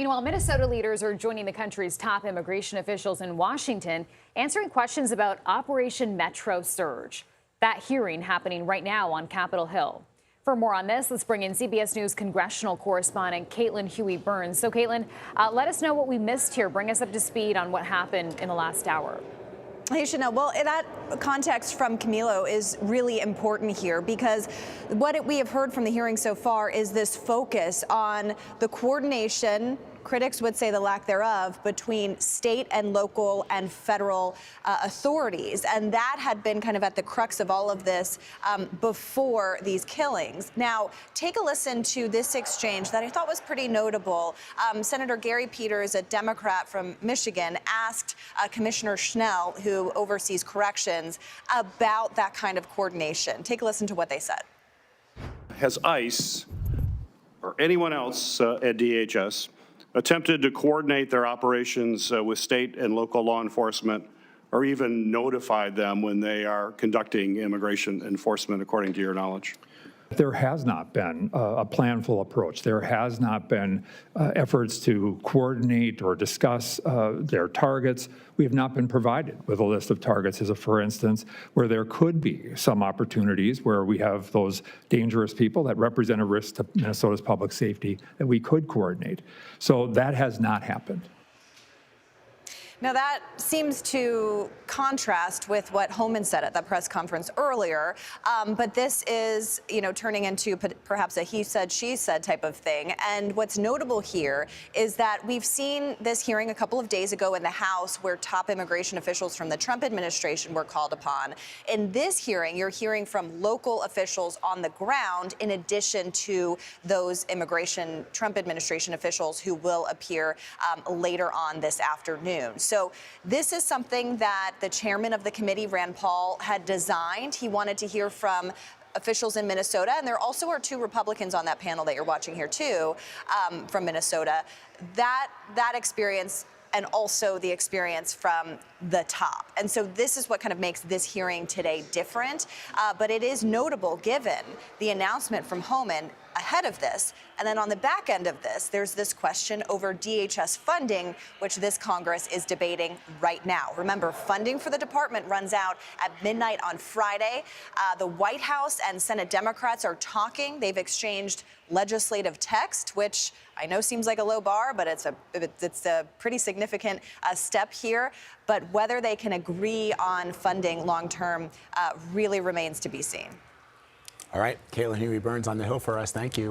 Meanwhile, Minnesota leaders are joining the country's top immigration officials in Washington, answering questions about Operation Metro Surge. That hearing happening right now on Capitol Hill. For more on this, let's bring in CBS News congressional correspondent Caitlin Huey-Burns. So, Caitlin, let us know what we missed here. Bring us up to speed on what happened in the last hour. Hey, Chanel. Well, that context from Camilo is really important here because what we have heard from the hearing so far is this focus on the coordination, critics would say the lack thereof, between state and local and federal authorities. And that had been kind of at the crux of all of this before these killings. Now, take a listen to this exchange that I thought was pretty notable. Senator Gary Peters, a Democrat from Michigan, asked Commissioner Schnell, who oversees corrections, about that kind of coordination. Take a listen to what they said. Has ICE or anyone else at DHS attempted to coordinate their operations with state and local law enforcement, or even notified them when they are conducting immigration enforcement, according to your knowledge? There has not been a planful approach. There has not been efforts to coordinate or discuss their targets. We have not been provided with a list of targets, as a for instance, where there could be some opportunities where we have those dangerous people that represent a risk to Minnesota's public safety that we could coordinate. So that has not happened. Now, that seems to contrast with what Homan said at the press conference earlier. But this is, turning into perhaps a he said, she said type of thing. And what's notable here is that we've seen this hearing a couple of days ago in the House where top immigration officials from the Trump administration were called upon. In this hearing, you're hearing from local officials on the ground, in addition to those Trump administration officials who will appear later on this afternoon. So this is something that the chairman of the committee, Rand Paul, had designed. He wanted to hear from officials in Minnesota, and there also are two Republicans on that panel that you're watching here too, from Minnesota. That experience, and also the experience from the top. And so this is what kind of makes this hearing today different. But it is notable given the announcement from Homan ahead of this. And then on the back end of this, there's this question over DHS funding, which this Congress is debating right now. Remember, funding for the department runs out at midnight on Friday. The White House and Senate Democrats are talking. They've exchanged legislative text, which I know seems like a low bar, but it's a pretty significant step here. But whether they can agree on funding long term really remains to be seen. All right, Caitlin Huey-Burns on the Hill for us. Thank you.